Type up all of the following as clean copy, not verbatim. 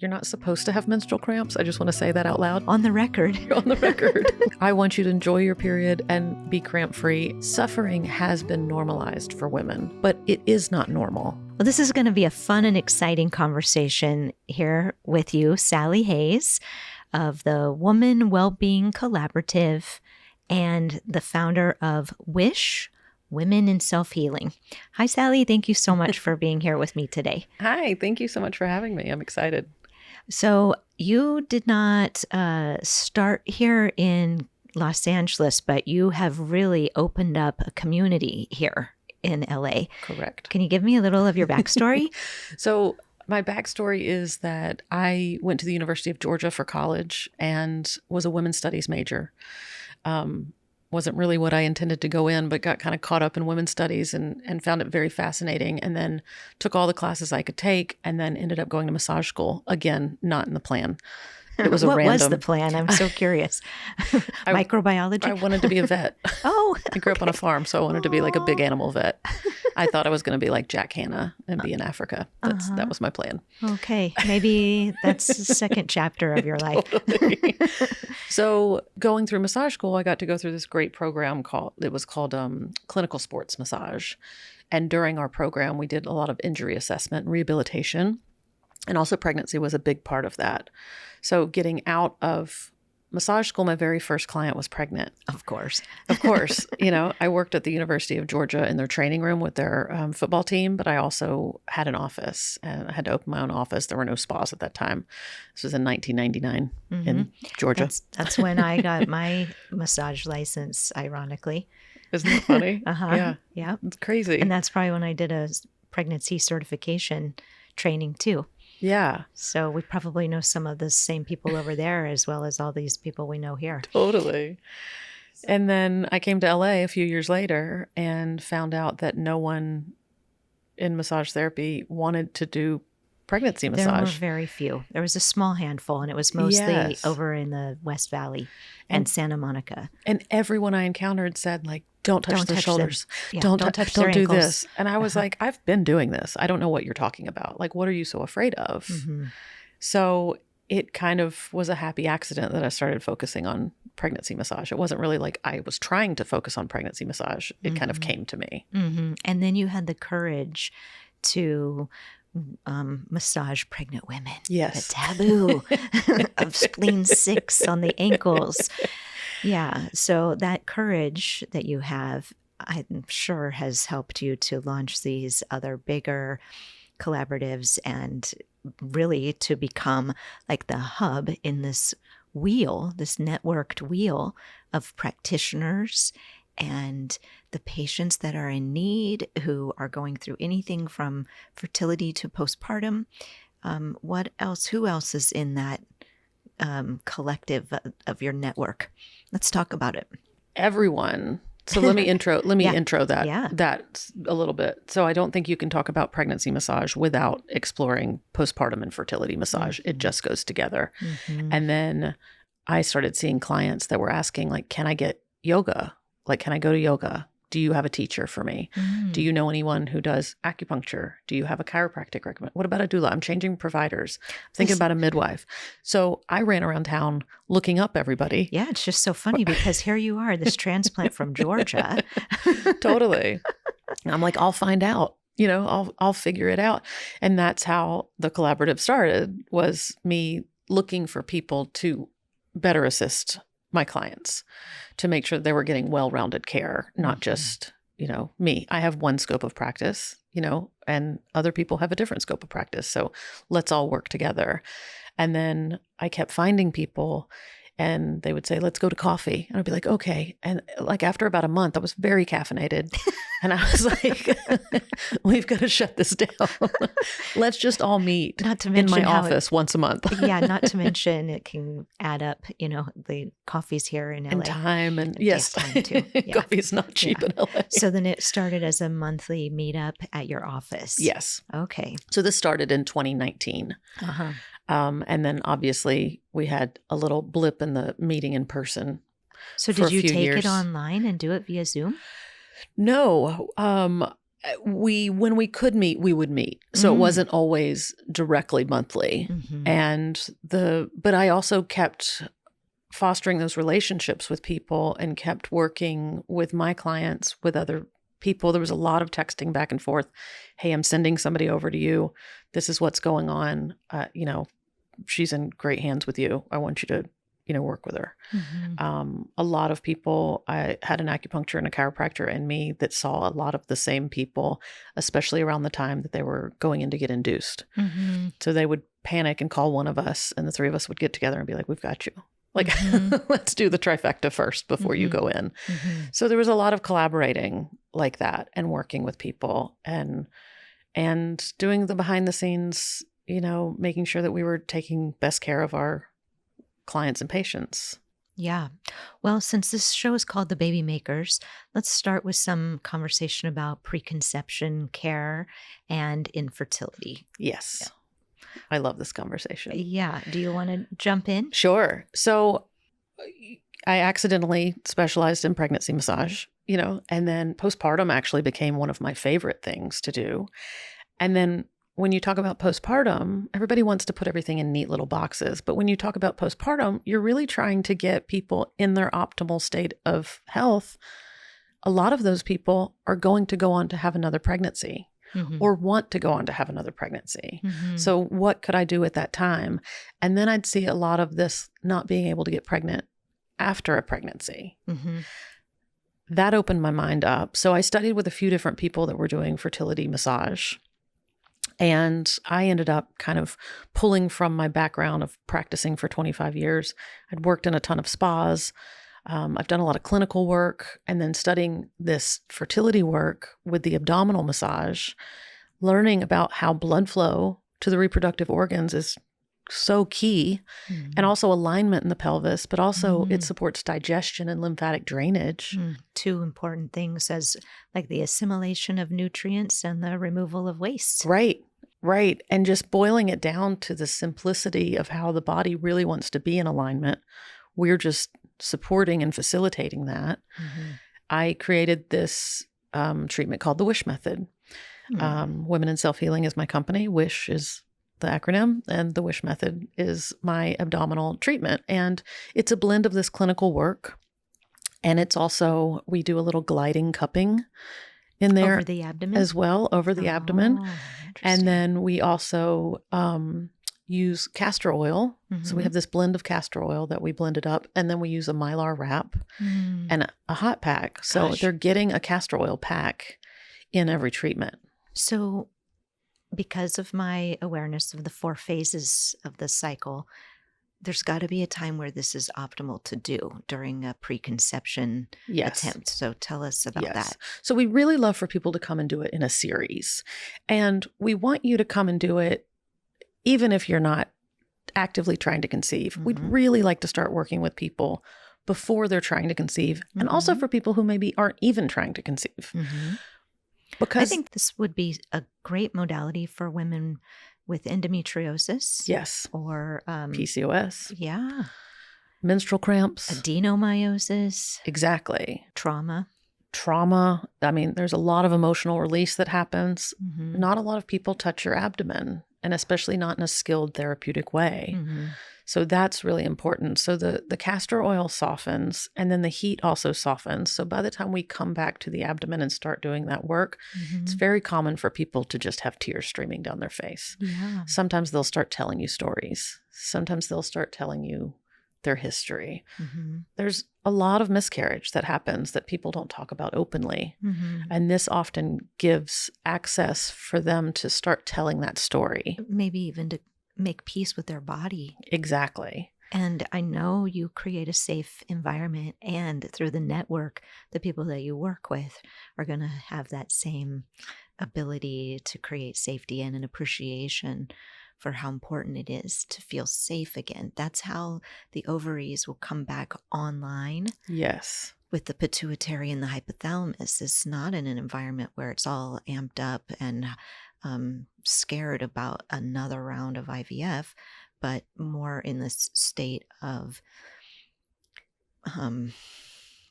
You're not supposed to have menstrual cramps. I just want to say that out loud. On the record. On the record. I want you to enjoy your period and be cramp-free. Suffering has been normalized for women, but it is not normal. Well, this is going to be a fun and exciting conversation here with you, Sally Hayes, of the Woman Wellbeing Collaborative and the founder of WISH, Women in Self-Healing. Hi, Sally. Thank you so much for being here with me today. Hi. Thank you so much for having me. I'm excited. So you did not start here in Los Angeles, but you have really opened up a community here in LA. Correct. Can you give me a little of your backstory? So my backstory is that I went to the University of Georgia for college and was a women's studies major. Wasn't really what I intended to go in, but got kind of caught up in women's studies and found it very fascinating. And then took all the classes I could take and then ended up going to massage school. Again, not in the plan. It was a random. What was the plan? I'm so curious. Microbiology? I wanted to be a vet. Oh. I grew up on a farm, so I wanted to be like a big animal vet. I thought I was going to be like Jack Hanna and be in Africa. That was my plan. Okay. Maybe that's the second chapter of your life. Totally. So going through massage school, I got to go through this great program called Clinical Sports Massage. And during our program, we did a lot of injury assessment and rehabilitation. And also pregnancy was a big part of that. So getting out of massage school, my very first client was pregnant. Of course. Of course. I worked at the University of Georgia in their training room with their football team, but I also had an office and I had to open my own office. There were no spas at that time. This was in 1999 in Georgia. That's when I got my massage license, ironically. Isn't that funny? Yeah. It's crazy. And that's probably when I did a pregnancy certification training too. Yeah. So we probably know some of the same people over there as well as all these people we know here. Totally. And then I came to LA a few years later and found out that no one in massage therapy wanted to do pregnancy massage. There were very few. There was a small handful, and it was mostly over in the West Valley and Santa Monica. And everyone I encountered said, like, don't touch their shoulders. Yeah, don't their do ankles. this. And I was like, I've been doing this. I don't know what you're talking about. Like, what are you so afraid of? Mm-hmm. So it kind of was a happy accident that I started focusing on pregnancy massage. It wasn't really like I was trying to focus on pregnancy massage. It kind of came to me. Mm-hmm. And then you had the courage to massage pregnant women. Yes. The taboo of spleen 6 on the ankles. Yeah. So that courage that you have, I'm sure, has helped you to launch these other bigger collaboratives and really to become like the hub in this wheel, this networked wheel of practitioners and the patients that are in need, who are going through anything from fertility to postpartum. What else? Who else is in that collective of your network? Let's talk about it. Everyone. So let me intro that a little bit. So I don't think you can talk about pregnancy massage without exploring postpartum and fertility massage. It just goes together. And then I started seeing clients that were asking, like, can I get yoga? Like, can I go to yoga? Do you have a teacher for me? Do you know anyone who does acupuncture? Do you have a chiropractic recommend? What about a doula? I'm changing providers. I'm thinking about a midwife. So I ran around town looking up everybody. Yeah, it's just so funny because here you are, this transplant from Georgia. Totally. And I'm like, I'll find out. I'll figure it out. And that's how the collaborative started, was me looking for people to better assist my clients, to make sure they were getting well-rounded care, not just, me. I have one scope of practice, and other people have a different scope of practice. So let's all work together. And then I kept finding people and they would say, let's go to coffee. And I'd be like, okay. And like after about a month, I was very caffeinated. And I was like, we've got to shut this down. Let's just all meet in my office once a month. Yeah, not to mention it can add up, the coffees here in LA. And time and yes, time too. Yeah. Coffee's not cheap in LA. So then it started as a monthly meetup at your office. Yes. Okay. So this started in 2019. And then obviously we had a little blip in the meeting in person. So did you take it online and do it via Zoom? No. When we could meet, we would meet. So it wasn't always directly monthly. But I also kept fostering those relationships with people and kept working with my clients, with other people. There was a lot of texting back and forth. Hey, I'm sending somebody over to you. This is what's going on. She's in great hands with you. I want you to, work with her. A lot of people, I had an acupuncture and a chiropractor in me that saw a lot of the same people, especially around the time that they were going in to get induced. So they would panic and call one of us, and the three of us would get together and be like, we've got you. Like, let's do the trifecta first before you go in. So there was a lot of collaborating like that and working with people and doing the behind the scenes, making sure that we were taking best care of our clients and patients. Yeah. Well, since this show is called The Baby Makers, let's start with some conversation about preconception care and infertility. Yes. Yeah. I love this conversation. Yeah. Do you want to jump in? Sure. So I accidentally specialized in pregnancy massage, and then postpartum actually became one of my favorite things to do. And then when you talk about postpartum, everybody wants to put everything in neat little boxes. But when you talk about postpartum, you're really trying to get people in their optimal state of health. A lot of those people are going to go on to have another pregnancy or want to go on to have another pregnancy. So what could I do at that time? And then I'd see a lot of this not being able to get pregnant after a pregnancy. That opened my mind up. So I studied with a few different people that were doing fertility massage. And I ended up kind of pulling from my background of practicing for 25 years. I'd worked in a ton of spas. I've done a lot of clinical work, and then studying this fertility work with the abdominal massage, learning about how blood flow to the reproductive organs is so key, and also alignment in the pelvis, but also it supports digestion and lymphatic drainage. Two important things as like the assimilation of nutrients and the removal of waste. Right. And just boiling it down to the simplicity of how the body really wants to be in alignment. We're just supporting and facilitating that. I created this treatment called the WISH method. Women in Self-Healing is my company. WISH is the acronym, and the WISH method is my abdominal treatment. And it's a blend of this clinical work. And it's also, we do a little gliding cupping in there over the abdomen as well, over the abdomen. And then we also use castor oil. So we have this blend of castor oil that we blended up, and then we use a Mylar wrap and a hot pack. So they're getting a castor oil pack in every treatment. So because of my awareness of the 4 phases of the cycle, there's got to be a time where this is optimal to do during a preconception attempt. So tell us about that. So we really love for people to come and do it in a series. And we want you to come and do it even if you're not actively trying to conceive. We'd really like to start working with people before they're trying to conceive, and also for people who maybe aren't even trying to conceive. Because I think this would be a great modality for women with endometriosis. Yes. Or PCOS. Yeah. Menstrual cramps. Adenomyosis. Exactly. Trauma. I mean, there's a lot of emotional release that happens. Not a lot of people touch your abdomen, and especially not in a skilled therapeutic way. So that's really important. So the castor oil softens, and then the heat also softens. So by the time we come back to the abdomen and start doing that work, it's very common for people to just have tears streaming down their face. Sometimes they'll start telling you stories. Sometimes they'll start telling you their history. There's a lot of miscarriage that happens that people don't talk about openly. And this often gives access for them to start telling that story. Maybe even to make peace with their body. Exactly. And I know you create a safe environment, and through the network, the people that you work with are going to have that same ability to create safety and an appreciation for how important it is to feel safe again. That's how the ovaries will come back online. Yes. With the pituitary and the hypothalamus. It's not in an environment where it's all amped up and scared about another round of IVF, but more in this state of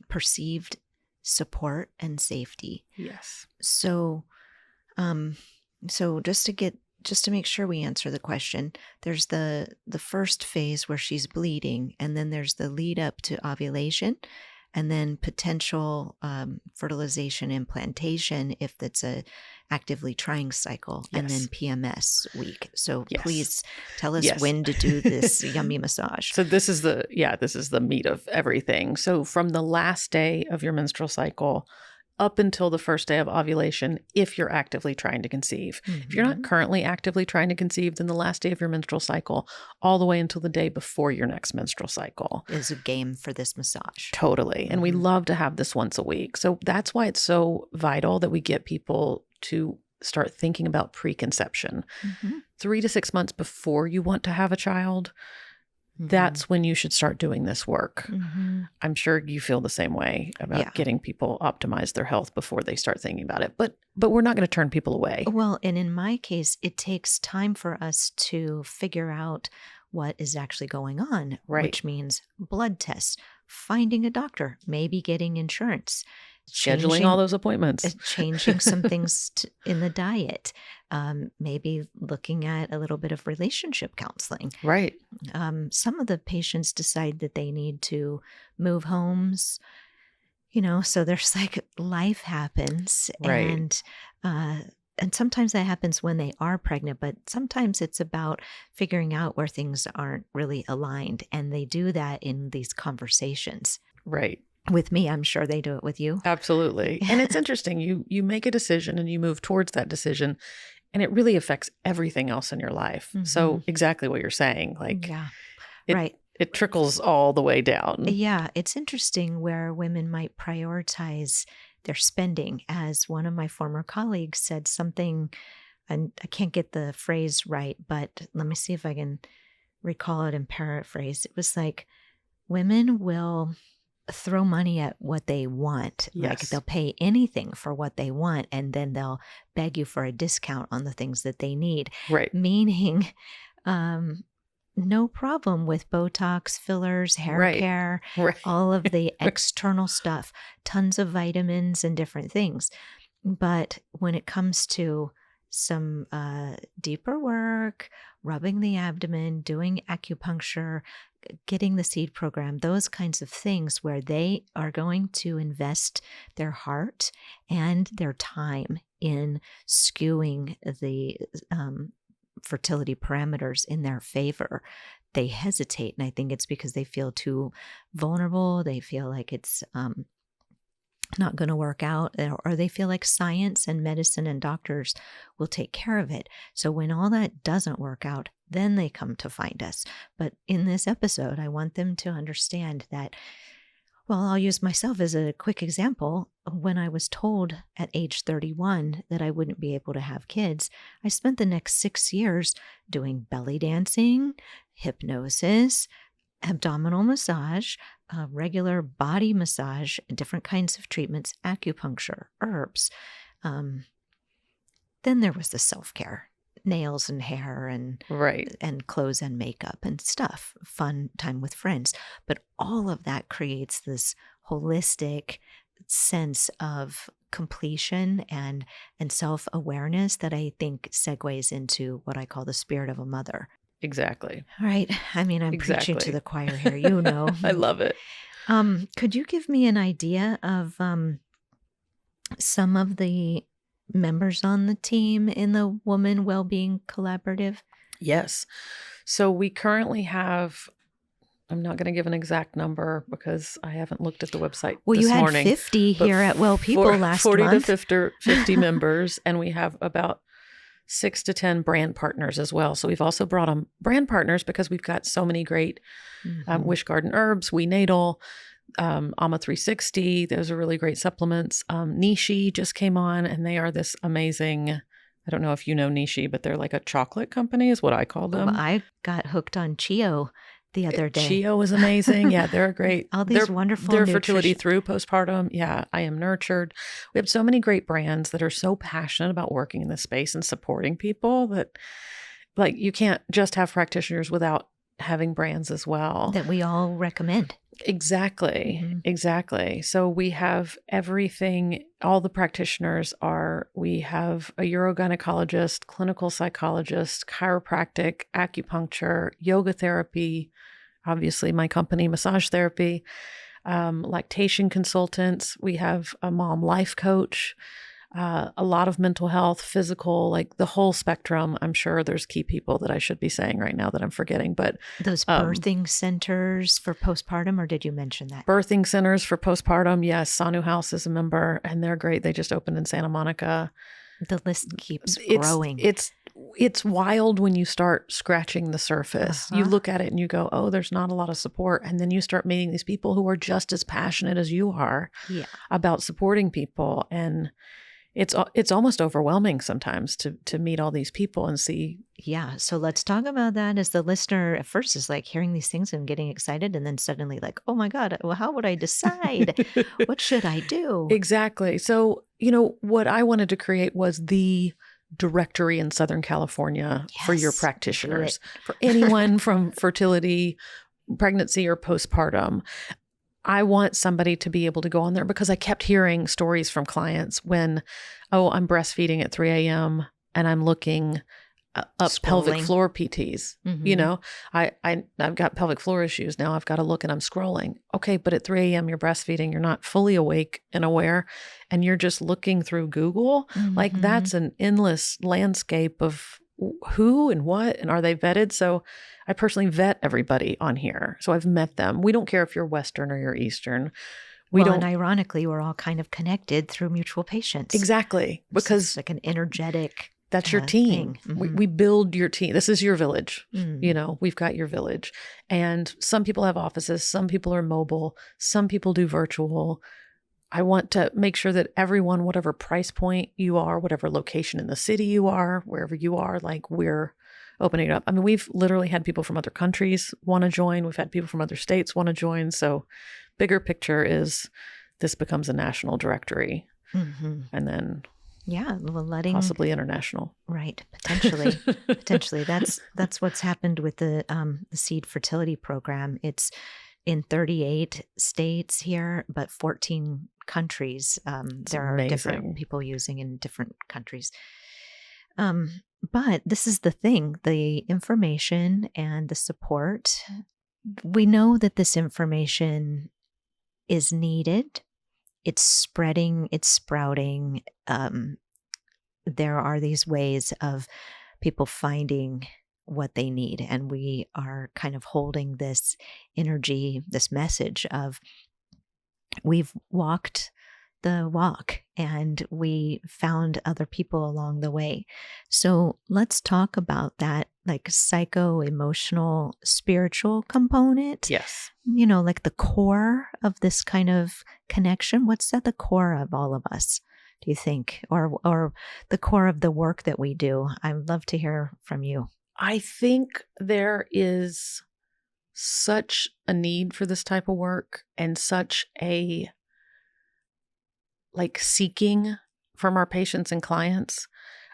perceived support and safety. Yes. So So just to make sure we answer the question, there's the first phase where she's bleeding, and then there's the lead up to ovulation, and then potential fertilization implantation if it's a actively trying cycle, and then PMS week. So please tell us when to do this yummy massage. So this is the meat of everything. So from the last day of your menstrual cycle up until the first day of ovulation, if you're actively trying to conceive. If you're not currently actively trying to conceive, then the last day of your menstrual cycle, all the way until the day before your next menstrual cycle, is a game for this massage. Totally. And we love to have this once a week. So that's why it's so vital that we get people to start thinking about preconception. 3 to 6 months before you want to have a child, that's when you should start doing this work. I'm sure you feel the same way about getting people optimize their health before they start thinking about it. But we're not going to turn people away. Well, and in my case, it takes time for us to figure out what is actually going on, which means blood tests, finding a doctor, maybe getting insurance, scheduling all those appointments, changing some things in the diet, maybe looking at a little bit of relationship counseling. Right. Some of the patients decide that they need to move homes, so there's like life happens. Right. And sometimes that happens when they are pregnant, but sometimes it's about figuring out where things aren't really aligned. And they do that in these conversations. Right. With me, I'm sure they do it with you. Absolutely. And it's interesting. You make a decision and you move towards that decision, and it really affects everything else in your life. So exactly what you're saying. Like, it trickles all the way down. Yeah. It's interesting where women might prioritize their spending. As one of my former colleagues said something, and I can't get the phrase right, but let me see if I can recall it and paraphrase. It was like, women will throw money at what they want. Like they'll pay anything for what they want, and then they'll beg you for a discount on the things that they need. Right. Meaning, no problem with Botox, fillers, hair care, all of the external stuff, tons of vitamins and different things. But when it comes to some deeper work, rubbing the abdomen, doing acupuncture, getting the seed program, those kinds of things where they are going to invest their heart and their time in skewing the fertility parameters in their favor, they hesitate. And I think it's because they feel too vulnerable. They feel like it's not going to work out, or they feel like science and medicine and doctors will take care of it. So when all that doesn't work out, then they come to find us. But in this episode, I want them to understand that, well, I'll use myself as a quick example. When I was told at age 31 that I wouldn't be able to have kids, I spent the next 6 years doing belly dancing, hypnosis, abdominal massage, regular body massage, different kinds of treatments, acupuncture, herbs. Then there was the self-care, nails and hair and clothes and makeup and stuff, fun time with friends. But all of that creates this holistic sense of completion and self-awareness that I think segues into what I call the spirit of a mother. Exactly. Right. I mean, I'm preaching to the choir here, I love it. Could you give me an idea of some of the members on the team in the Woman Wellbeing Collaborative? Yes. So we currently have, I'm not going to give an exact number because I haven't looked at the website this morning. Well, you had 50 here at Well People last 40 month. 40 to 50 members, and we have about 6 to 10 brand partners as well. So we've also brought on brand partners because we've got so many great Wish Garden Herbs, We Natal, Ama 360. Those are really great supplements. Nishi just came on, and they are this amazing, I don't know if you know Nishi, but they're like a chocolate company is what I call them. I got hooked on Chio the other day. Chio is amazing. Yeah, they're great. All these wonderful Their fertility through postpartum. Yeah, I Am Nurtured. We have so many great brands that are so passionate about working in this space and supporting people that, like, you can't just have practitioners without having brands as well. That we all recommend. Exactly. Mm-hmm. Exactly. So we have everything, all the practitioners we have a urogynecologist, clinical psychologist, chiropractic, acupuncture, yoga therapy, obviously my company, massage therapy, lactation consultants. We have a mom life coach, a lot of mental health, physical, like the whole spectrum. I'm sure there's key people that I should be saying right now that I'm forgetting, but those birthing centers for postpartum, or did you mention that? Birthing centers for postpartum. Yes. Sanu House is a member and they're great. They just opened in Santa Monica. The list keeps growing. It's wild when you start scratching the surface. You look at it and you go, oh, there's not a lot of support. And then you start meeting these people who are just as passionate as you are about supporting people. And it's almost overwhelming sometimes to meet all these people and see. Yeah. So let's talk about that. As the listener at first is like hearing these things and getting excited, and then suddenly like, oh my God, well, how would I decide? What should I do? Exactly. So, what I wanted to create was the directory in Southern California for your practitioners, for anyone from fertility, pregnancy, or postpartum. I want somebody to be able to go on there because I kept hearing stories from clients when, I'm breastfeeding at 3 a.m. and I'm looking up pelvic floor PTs. I've got pelvic floor issues. Now I've got to look and I'm scrolling. Okay. But at 3 a.m. you're breastfeeding, you're not fully awake and aware, and you're just looking through Google. Like that's an endless landscape of who and what, and are they vetted? So I personally vet everybody on here. So I've met them. We don't care if you're Western or you're Eastern. And ironically, we're all kind of connected through mutual patients. Exactly. Because it's like an energetic. That's your team. We build your team. This is your village. We've got your village. And some people have offices. Some people are mobile. Some people do virtual. I want to make sure that everyone, whatever price point you are, whatever location in the city you are, wherever you are, like we're opening it up. I mean, we've literally had people from other countries want to join. We've had people from other states want to join. So bigger picture is this becomes a national directory. And then possibly international. Right. Potentially. That's what's happened with the Seed Fertility Program. It's in 38 states here, but 14 countries. There are different people using in different countries. But this is the thing, the information and the support. We know that this information is needed. It's spreading, it's sprouting. There are these ways of people finding what they need. And we are kind of holding this energy, this message of we've walked the walk and we found other people along the way. So let's talk about that, like psycho-emotional, spiritual component. Yes. Like the core of this kind of connection. What's at the core of all of us, do you think? Or the core of the work that we do? I'd love to hear from you. I think there is such a need for this type of work and such a seeking from our patients and clients.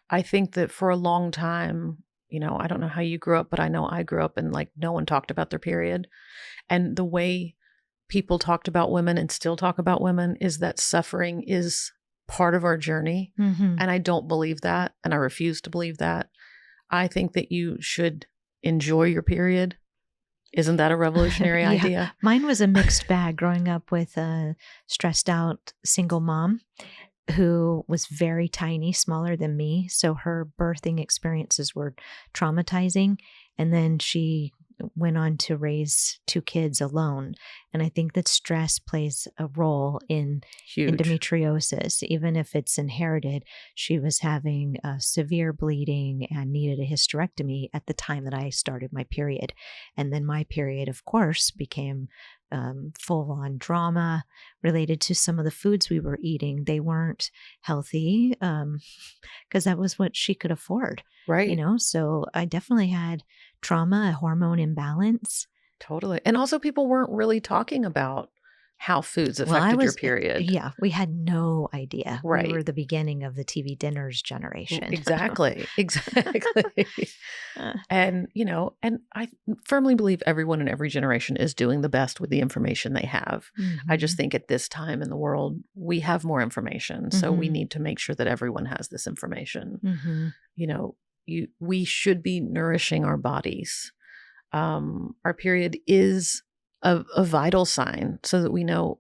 I think that for a long time, I don't know how you grew up, but I know I grew up and no one talked about their period. And the way people talked about women and still talk about women is that suffering is part of our journey. And I don't believe that. And I refuse to believe that. I think that you should enjoy your period. Isn't that a revolutionary idea? Mine was a mixed bag growing up with a stressed out single mom who was very tiny, smaller than me. So her birthing experiences were traumatizing. And then she went on to raise 2 kids alone. And I think that stress plays a role in endometriosis. Even if it's inherited, she was having severe bleeding and needed a hysterectomy at the time that I started my period. And then my period, of course, became full-on drama related to some of the foods we were eating. They weren't healthy because that was what she could afford. Right. So I definitely had trauma, a hormone imbalance. Totally. And also people weren't really talking about how foods Well, affected your period. yeah, we had no idea. Right. We were the beginning of the TV dinners generation. Exactly. Exactly. Uh, And, and I firmly believe everyone in every generation is doing the best with the information they have. I just mhm, think at this time in the world, we have more information. So we mhm, need to make sure that everyone has this information. mhm. You know, we should be nourishing our bodies. Our period is a vital sign so that we know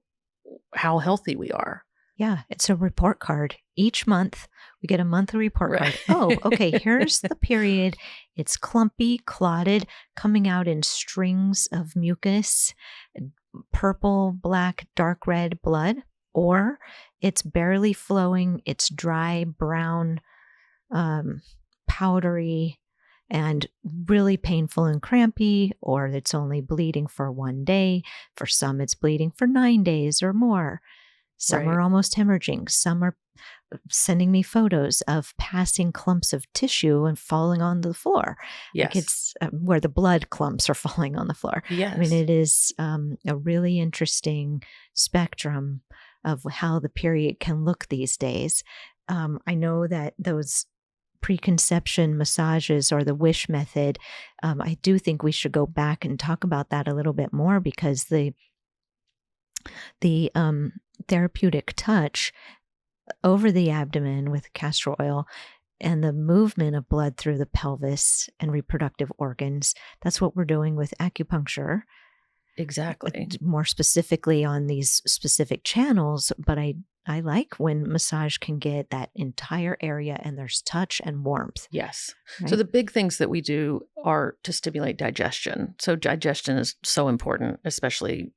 how healthy we are. Yeah, it's a report card. Each month, we get a monthly report card. Right. Oh, okay, here's the period. It's clumpy, clotted, coming out in strings of mucus, purple, black, dark red blood, or it's barely flowing, it's dry, brown, powdery, and really painful and crampy, or it's only bleeding for 1 day. For some, it's bleeding for 9 days or more. Some Right. are almost hemorrhaging. Some are sending me photos of passing clumps of tissue and falling on the floor. Like Yes. it's where the blood clumps are falling on the floor. Yes. I mean, it is a really interesting spectrum of how the period can look these days. I know that those preconception massages or the wish method, I do think we should go back and talk about that a little bit more because the therapeutic touch over the abdomen with castor oil and the movement of blood through the pelvis and reproductive organs, that's what we're doing with acupuncture. Exactly. More specifically on these specific channels, but I like when massage can get that entire area and there's touch and warmth. Yes. Right? So the big things that we do are to stimulate digestion. So digestion is so important, especially,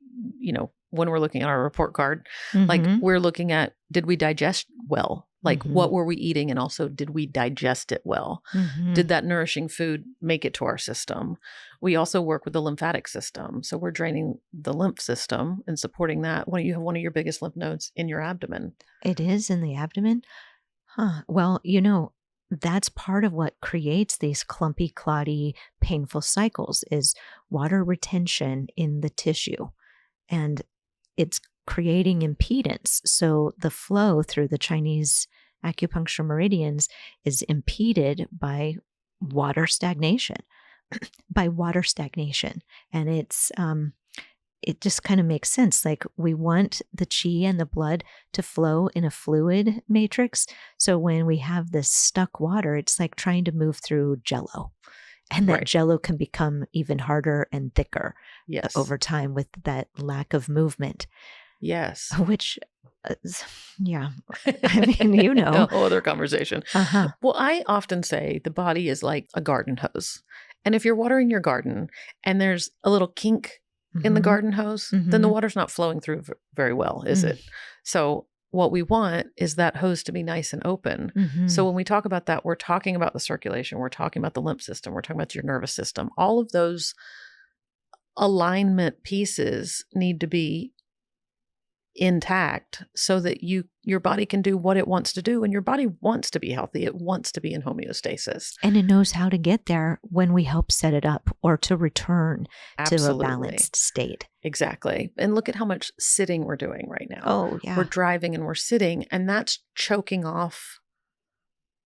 when we're looking at our report card, like Mhm. we're looking at, did we digest well? Like Mhm. what were we eating? And also, did we digest it well? Mhm. Did that nourishing food make it to our system? We also work with the lymphatic system. So we're draining the lymph system and supporting that. You have one of your biggest lymph nodes in your abdomen. It is in the abdomen? Huh. Well, that's part of what creates these clumpy, clotty, painful cycles is water retention in the tissue. And it's creating impedance. So the flow through the Chinese acupuncture meridians is impeded by water stagnation, And it just kind of makes sense. Like we want the chi and the blood to flow in a fluid matrix. So when we have this stuck water, it's like trying to move through jello. And that Right. jello can become even harder and thicker Yes. over time with that lack of movement, Yes. which, yeah, I mean, A whole other conversation. Uh-huh. Well, I often say the body is like a garden hose. And if you're watering your garden and there's a little kink in the Mhm. garden hose, then the Mhm. water's not flowing through very well, is Mm. it? So what we want is that hose to be nice and open. Mhm. So when we talk about that, we're talking about the circulation, we're talking about the lymph system, we're talking about your nervous system. All of those alignment pieces need to be intact so that your body can do what it wants to do. And your body wants to be healthy. It wants to be in homeostasis. And it knows how to get there when we help set it up or to return Absolutely. to a balanced state. Exactly. And look at how much sitting we're doing right now. Oh, yeah. We're driving and we're sitting, and that's choking off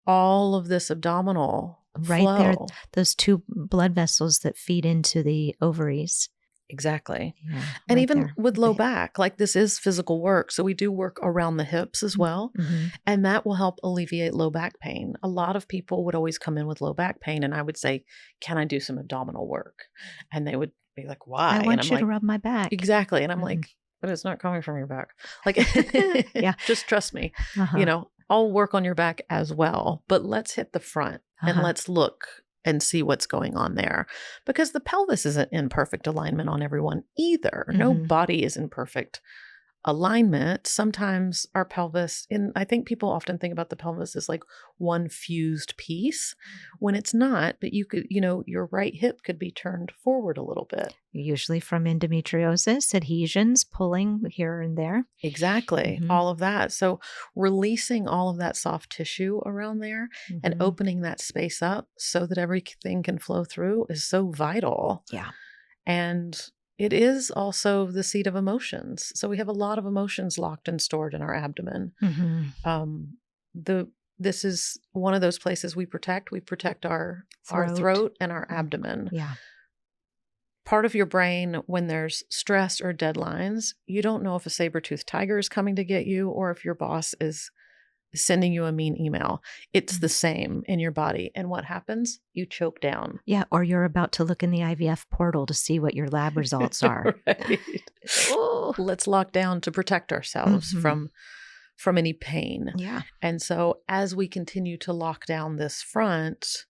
all of this abdominal Right flow. there, those two blood vessels that feed into the ovaries. Exactly. Yeah, And right even there. with low Okay. back, like this is physical work. So we do work around the hips as well. Mhm. And that will help alleviate low back pain. A lot of people would always come in with low back pain. And I would say, can I do some abdominal work? And they would be like, why? I and want I'm you like, to rub my back. exactly. And I'm Mhm. like, but it's not coming from your back. Like, Yeah. just trust me. Uh-huh. I'll work on your back as well. But let's hit the front and Uh-huh. let's look and see what's going on there. Because the pelvis isn't in perfect alignment on everyone either. No Mhm. body is in perfect alignment. Sometimes our pelvis, and I think people often think about the pelvis as like one fused piece when it's not, but you could, your right hip could be turned forward a little bit. Usually from endometriosis, adhesions, pulling here and there. Exactly. Mhm. All of that. So releasing all of that soft tissue around there and Mhm. opening that space up so that everything can flow through is so vital. Yeah. And it is also the seat of emotions. So we have a lot of emotions locked and stored in our abdomen. Mm-hmm. This is one of those places we protect. We protect our throat and our abdomen. Yeah. Part of your brain, when there's stress or deadlines, you don't know if a saber-toothed tiger is coming to get you or if your boss is sending you a mean email. It's the same in your body. And what happens? You choke down. Yeah. Or you're about to look in the IVF portal to see what your lab results are. Right. Oh. Let's lock down to protect ourselves from any pain. Yeah. And so as we continue to lock down this front,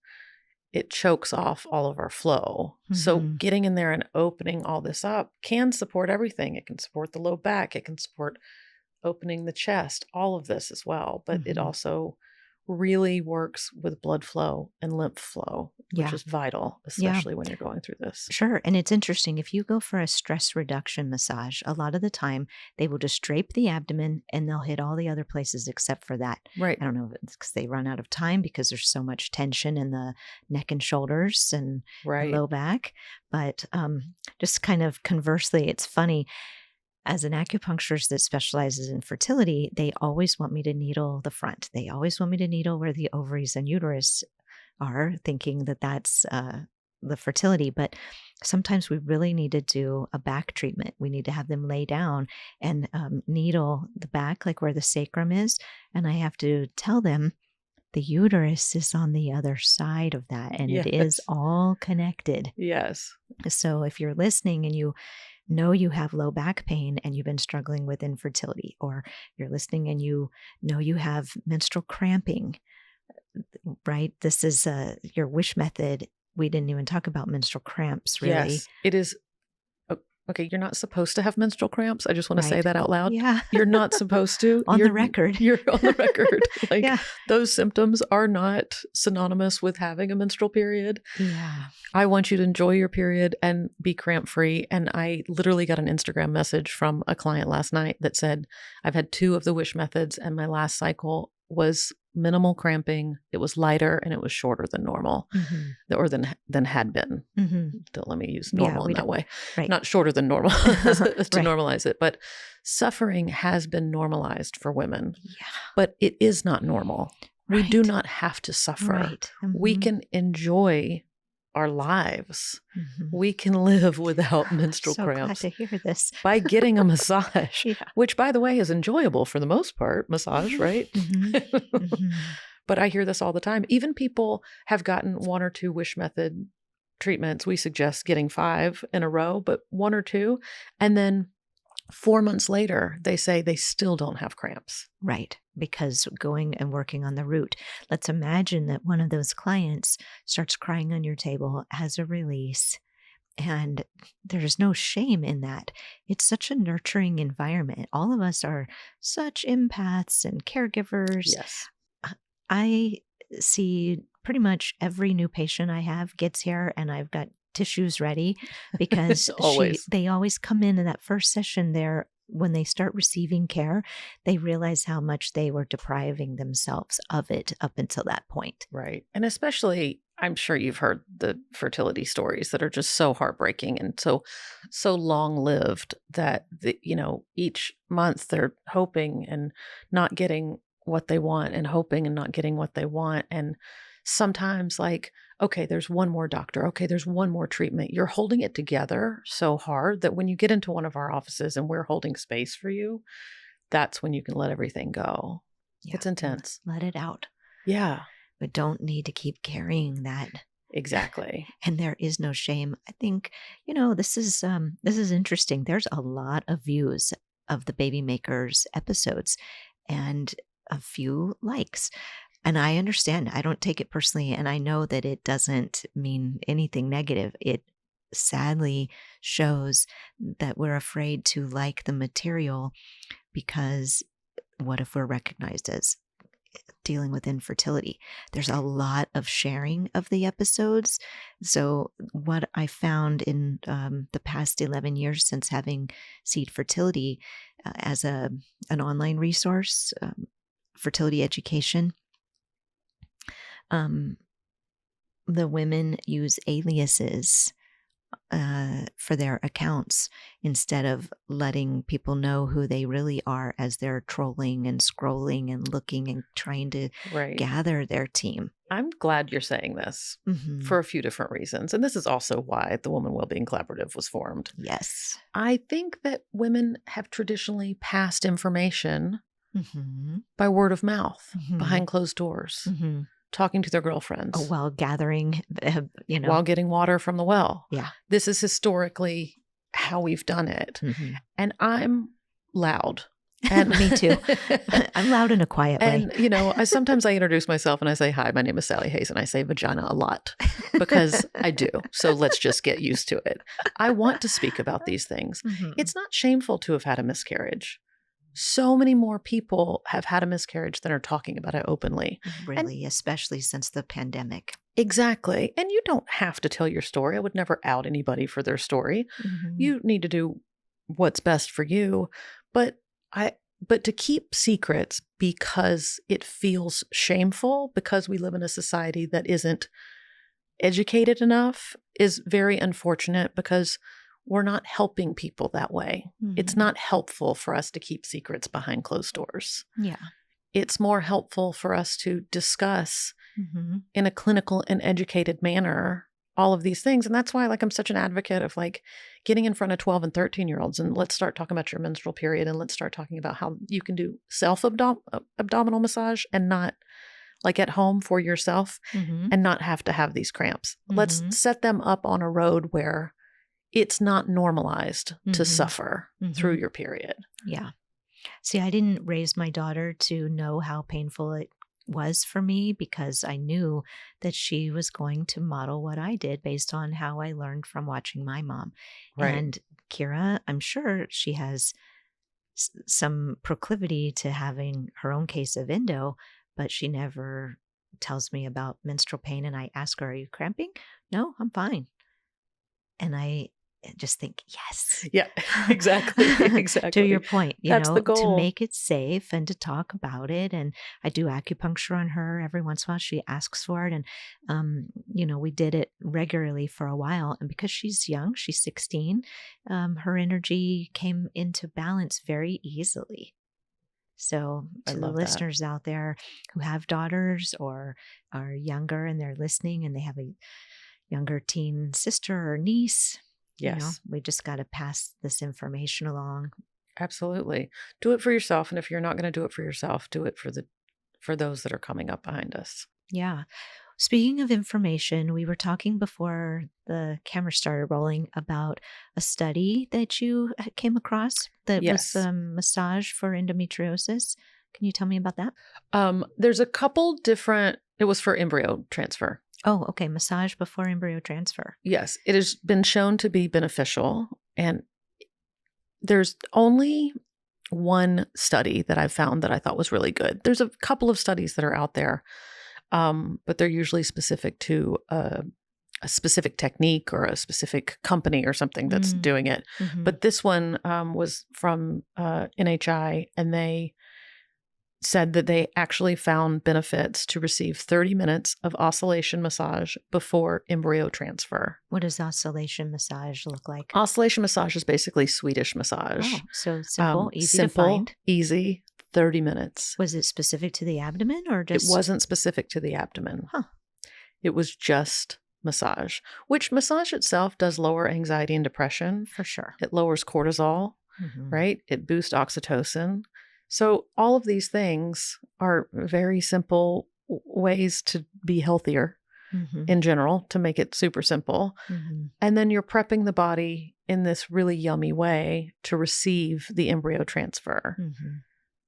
it chokes off all of our flow. So getting in there and opening all this up can support everything. It can support the low back. It can support opening the chest, all of this as well. But it also really works with blood flow and lymph flow, which is vital, especially when you're going through this. Sure. And it's interesting. If you go for a stress reduction massage, a lot of the time they will just drape the abdomen and they'll hit all the other places except for that. Right. I don't know if it's because they run out of time because there's so much tension in the neck and shoulders and the low back. But just kind of conversely, it's funny. As an acupuncturist that specializes in fertility, they always want me to needle the front. They always want me to needle where the ovaries and uterus are, thinking that that's the fertility. But sometimes we really need to do a back treatment. We need to have them lay down and needle the back, like where the sacrum is. And I have to tell them the uterus is on the other side of that, and it is all connected. Yes. So if you're listening and you know you have low back pain and you've been struggling with infertility, or you're listening and you know you have menstrual cramping, right? This is your wish method. We didn't even talk about menstrual cramps, really. Yes, it is. Okay, you're not supposed to have menstrual cramps. I just want to say that out loud. Yeah. You're not supposed to. On the record. You're on the record. Like, those symptoms are not synonymous with having a menstrual period. Yeah. I want you to enjoy your period and be cramp free. And I literally got an Instagram message from a client last night that said, I've had 2 of the wish methods and my last cycle was minimal cramping. It was lighter and it was shorter than normal, or than had been. Don't let me use normal in that way. Right. Not shorter than normal to normalize it. But suffering has been normalized for women. Yeah. But it is not normal. Right. We do not have to suffer. Right. We can enjoy our lives. We can live without menstrual cramps. Glad to hear this. By getting a massage, which, by the way, is enjoyable for the most part. Massage, right? But I hear this all the time. Even people have gotten 1 or 2 wish method treatments. We suggest getting 5 in a row, but 1 or 2, and then 4 months later, they say they still don't have cramps. Right. Because going and working on the root. Let's imagine that one of those clients starts crying on your table, has a release, and there's no shame in that. It's such a nurturing environment. All of us are such empaths and caregivers. Yes. I see pretty much every new patient I have gets here and I've got tissues ready because they always come in that first session there. When they start receiving care, they realize how much they were depriving themselves of it up until that point. Right. And especially, I'm sure you've heard the fertility stories that are just so heartbreaking and so long-lived that, each month they're hoping and not getting what they want and hoping and not getting what they want. And sometimes okay, there's one more doctor. Okay, there's one more treatment. You're holding it together so hard that when you get into one of our offices and we're holding space for you, that's when you can let everything go. Yeah, it's intense. Let it out. Yeah. But don't need to keep carrying that. Exactly. And there is no shame. I think, this is interesting. There's a lot of views of the Baby Makers episodes and a few likes. And I understand. I don't take it personally. And I know that it doesn't mean anything negative. It sadly shows that we're afraid to like the material because what if we're recognized as dealing with infertility? There's a lot of sharing of the episodes. So what I found in the past 11 years since having Seed Fertility as an online resource, fertility education, the women use aliases for for their accounts instead of letting people know who they really are as they're trolling and scrolling and looking and trying to Right. gather their team. I'm glad you're saying this for a few different reasons. And this is also why the Woman Wellbeing Collaborative was formed. Yes. I think that women have traditionally passed information by word of mouth, behind closed doors, talking to their girlfriends. Oh, while gathering, while getting water from the well. Yeah. This is historically how we've done it. And I'm loud. And me too. I'm loud in a quiet way. And, sometimes I introduce myself and I say, hi, my name is Sally Hayes. And I say vagina a lot because I do. So let's just get used to it. I want to speak about these things. It's not shameful to have had a miscarriage. So many more people have had a miscarriage than are talking about it openly. Really, especially since the pandemic. Exactly. And you don't have to tell your story. I would never out anybody for their story. You need to do what's best for you. But to keep secrets because it feels shameful, because we live in a society that isn't educated enough, is very unfortunate because we're not helping people that way. It's not helpful for us to keep secrets behind closed doors. Yeah. It's more helpful for us to discuss in a clinical and educated manner all of these things. And that's why I'm such an advocate of getting in front of 12 and 13-year-olds and let's start talking about your menstrual period and let's start talking about how you can do self-abdominal massage and not at home for yourself and not have to have these cramps. Let's set them up on a road where it's not normalized to suffer through your period. Yeah. See, I didn't raise my daughter to know how painful it was for me because I knew that she was going to model what I did based on how I learned from watching my mom. Right. And Kira, I'm sure she has some proclivity to having her own case of endo, but she never tells me about menstrual pain. And I ask her, are you cramping? No, I'm fine. And I just think, yes. Yeah, exactly. To your point, That's the goal. To make it safe and to talk about it. And I do acupuncture on her every once in a while. She asks for it. And, we did it regularly for a while. And because she's young, she's 16, her energy came into balance very easily. So to the listeners out there who have daughters or are younger and they're listening and they have a younger teen sister or niece, yes, we just got to pass this information along. Absolutely. Do it for yourself. And if you're not going to do it for yourself, do it for those that are coming up behind us. Yeah. Speaking of information, we were talking before the camera started rolling about a study that you came across that was massage for endometriosis. Can you tell me about that? There's a couple different, it was for embryo transfer. Oh, okay. Massage before embryo transfer. Yes. It has been shown to be beneficial. And there's only one study that I found that I thought was really good. There's a couple of studies that are out there, but they're usually specific to a specific technique or a specific company or something that's doing it. But this one was from NHI, and they said that they actually found benefits to receive 30 minutes of oscillation massage before embryo transfer. What does oscillation massage look like? Oscillation massage is basically Swedish massage. Oh, so simple, easy to find. Easy, 30 minutes. Was it specific to the abdomen or just? It wasn't specific to the abdomen. Huh. It was just massage, which massage itself does lower anxiety and depression. For sure. It lowers cortisol, right? It boosts oxytocin. So all of these things are very simple ways to be healthier in general, to make it super simple. And then you're prepping the body in this really yummy way to receive the embryo transfer.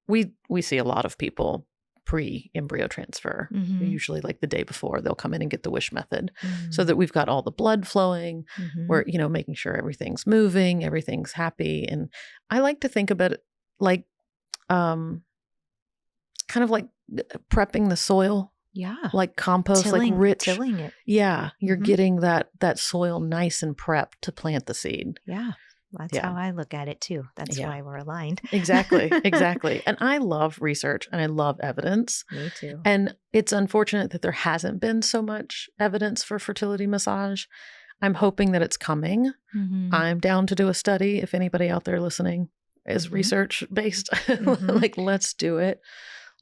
We see a lot of people pre-embryo transfer, usually the day before. They'll come in and get the wish method so that we've got all the blood flowing. We're, making sure everything's moving, everything's happy. And I like to think about it kind of like prepping the soil. Yeah. Like compost, rich. Tilling it. Yeah. You're getting that soil nice and prepped to plant the seed. Yeah. That's how I look at it too. That's why we're aligned. Exactly. And I love research and I love evidence. Me too. And it's unfortunate that there hasn't been so much evidence for fertility massage. I'm hoping that it's coming. Mm-hmm. I'm down to do a study. If anybody out there listening is research based, like, let's do it.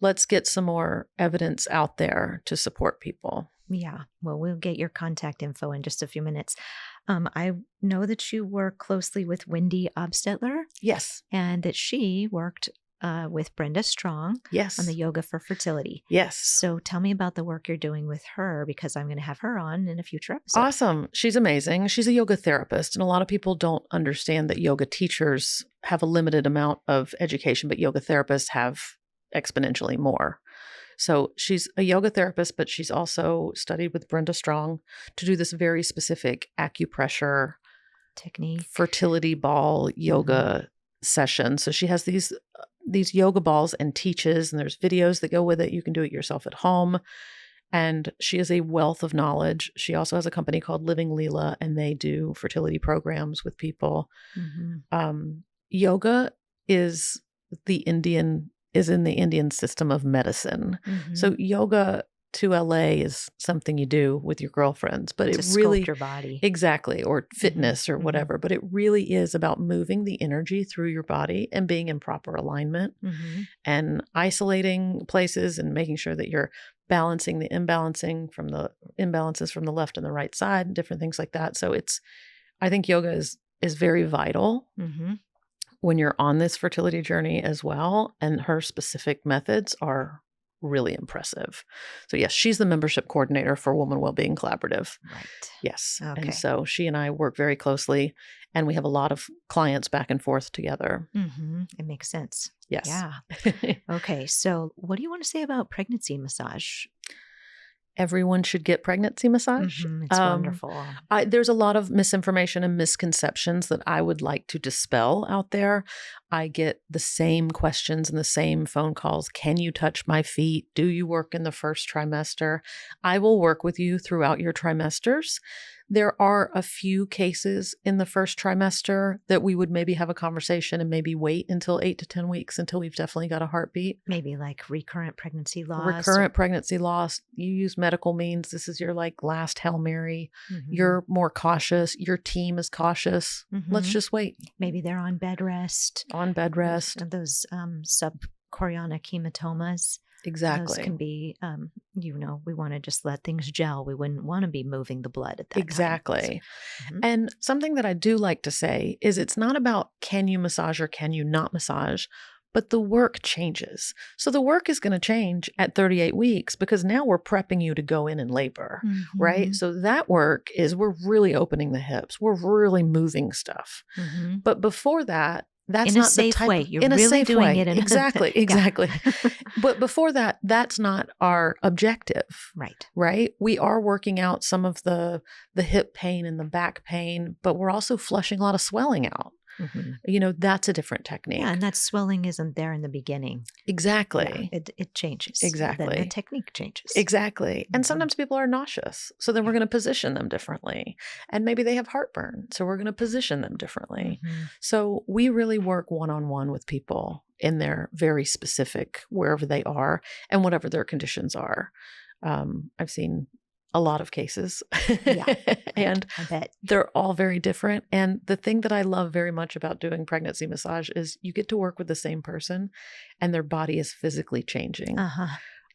Let's get some more evidence out there to support people. Yeah. Well, we'll get your contact info in just a few minutes. I know that you work closely with Wendy Obstetler. Yes. And that she worked with Brenda Strong Yes. on the Yoga for Fertility. Yes. So tell me about the work you're doing with her, because I'm going to have her on in a future episode. Awesome. She's amazing. She's a yoga therapist, and a lot of people don't understand that yoga teachers have a limited amount of education, but yoga therapists have exponentially more. So she's a yoga therapist, but she's also studied with Brenda Strong to do this very specific acupressure technique, fertility ball yoga session. So she has these yoga balls and teaches, and there's videos that go with it. You can do it yourself at home. And she is a wealth of knowledge. She also has a company called Living Leela, and they do fertility programs with people. Yoga is in the Indian system of medicine. So yoga to LA is something you do with your girlfriends, but to it really sculpt your body. Exactly, or fitness or whatever, but it really is about moving the energy through your body and being in proper alignment and isolating places and making sure that you're balancing the imbalances from the left and the right side and different things like that. So I think yoga is very vital when you're on this fertility journey as well. And her specific methods are really impressive. So yes, she's the membership coordinator for Woman Wellbeing Collaborative. Right. Yes. Okay. And so she and I work very closely, and we have a lot of clients back and forth together. It makes sense. Yes. Yeah. Okay. So what do you want to say about pregnancy massage? Everyone should get pregnancy massage. It's wonderful. There's a lot of misinformation and misconceptions that I would like to dispel out there. I get the same questions and the same phone calls. Can you touch my feet? Do you work in the first trimester? I will work with you throughout your trimesters. There are a few cases in the first trimester that we would maybe have a conversation and maybe wait until 8 to 10 weeks until we've definitely got a heartbeat. Maybe like recurrent pregnancy loss. Recurrent pregnancy loss. You use medical means. This is your last Hail Mary. You're more cautious. Your team is cautious. Let's just wait. Maybe they're on bed rest. On bed rest. Those subchorionic hematomas. Exactly. Those can be, we want to just let things gel. We wouldn't want to be moving the blood at that time. Exactly. And something that I do like to say is it's not about can you massage or can you not massage, but the work changes. So the work is going to change at 38 weeks because now we're prepping you to go in and labor, right? So that work is we're really opening the hips. We're really moving stuff. But before that, that's in not a safe the type way. You're in a really safe doing way. it in exactly. But before that, that's not our objective. Right. We are working out some of the hip pain and the back pain, but we're also flushing a lot of swelling out. That's a different technique. Yeah, and that swelling isn't there in the beginning. Exactly. Yeah, it changes. Exactly. Then the technique changes. Exactly. And sometimes people are nauseous. So then we're going to position them differently. And maybe they have heartburn. So we're going to position them differently. So we really work one-on-one with people in their very specific, wherever they are and whatever their conditions are. I've seen a lot of cases. And I bet. They're all very different. And the thing that I love very much about doing pregnancy massage is you get to work with the same person and their body is physically changing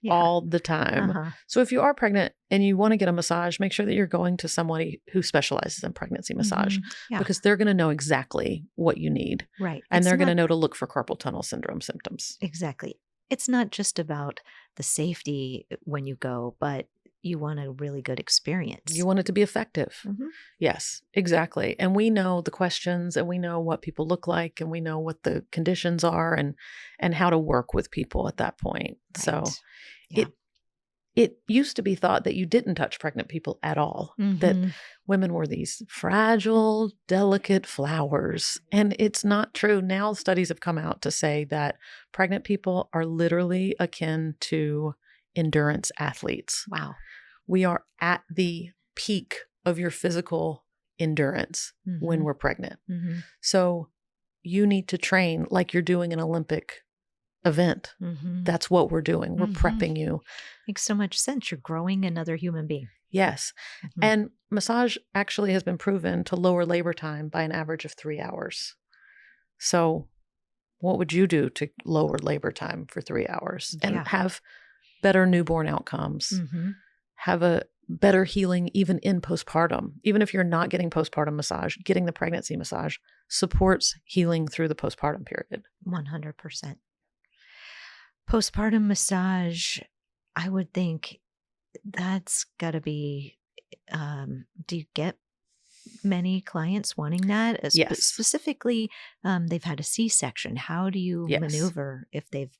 all the time. So if you are pregnant and you want to get a massage, make sure that you're going to somebody who specializes in pregnancy massage because they're going to know exactly what you need. Right. And they're going to know to look for carpal tunnel syndrome symptoms. Exactly. It's not just about the safety when you go, but you want a really good experience. You want it to be effective. Yes, exactly. And we know the questions and we know what people look like and we know what the conditions are and how to work with people at that point. So it used to be thought that you didn't touch pregnant people at all, that women were these fragile, delicate flowers. And it's not true. Now studies have come out to say that pregnant people are literally akin to endurance athletes. Wow. We are at the peak of your physical endurance when we're pregnant. So you need to train like you're doing an Olympic event. Mm-hmm. That's what we're doing. We're Mm-hmm. prepping you. Makes so much sense. You're growing another human being. Yes. Mm-hmm. And massage actually has been proven to lower labor time by an average of 3 hours. So what would you do to lower labor time for 3 hours and have better newborn outcomes, Mm-hmm. have a better healing even in postpartum? Even if you're not getting postpartum massage, getting the pregnancy massage supports healing through the postpartum period. 100%. Postpartum massage, I would think that's got to be, do you get many clients wanting that? Yes. Specifically, they've had a C-section. How do you Yes. maneuver if they've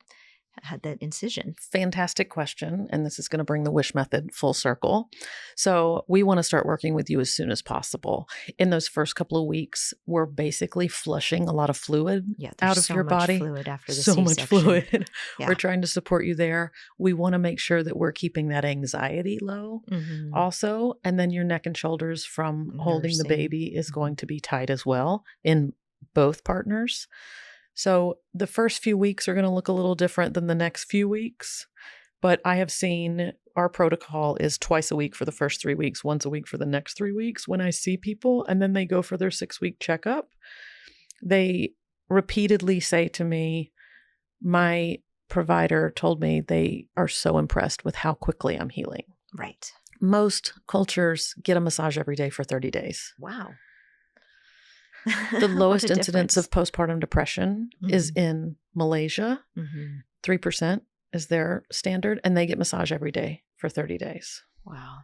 had that incision? Fantastic question. And this is going to bring the wish method full circle. So we want to start working with you as soon as possible. In those first couple of weeks, we're basically flushing a lot of fluid out of so your much body. Fluid after the So C-section. much fluid. Yeah. We're trying to support you there. We want to make sure that we're keeping that anxiety low Mm-hmm. also. And then your neck and shoulders from holding the baby is going to be tight as well in both partners. So the first few weeks are going to look a little different than the next few weeks. But I have seen our protocol is twice a week for the first 3 weeks, once a week for the next 3 weeks when I see people, and then they go for their 6-week checkup. They repeatedly say to me, my provider told me they are so impressed with how quickly I'm healing. Right. Most cultures get a massage every day for 30 days. Wow. The lowest incidence of postpartum depression is Mm-hmm. in Malaysia. Mm-hmm. 3% is their standard, and they get massage every day for 30 days. Wow.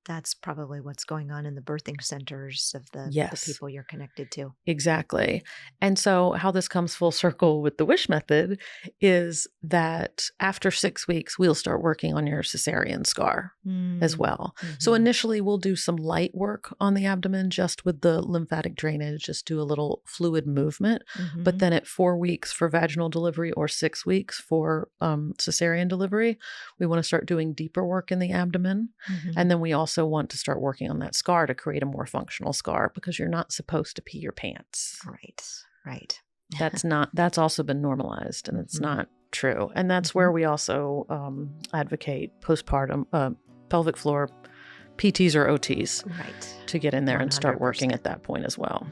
That's probably what's going on in the birthing centers of the people you're connected to. Exactly. And so how this comes full circle with the wish method is that after 6 weeks, we'll start working on your cesarean scar as well. Mm-hmm. So initially we'll do some light work on the abdomen just with the lymphatic drainage, just do a little fluid movement. Mm-hmm. But then at 4 weeks for vaginal delivery or 6 weeks for cesarean delivery, we want to start doing deeper work in the abdomen. Mm-hmm. And then we also want to start working on that scar to create a more functional scar because you're not supposed to pee your pants. Right. That's also been normalized and it's not true. And that's where we also advocate postpartum pelvic floor PTs or OTs right. to get in there 100%. And start working at that point as well.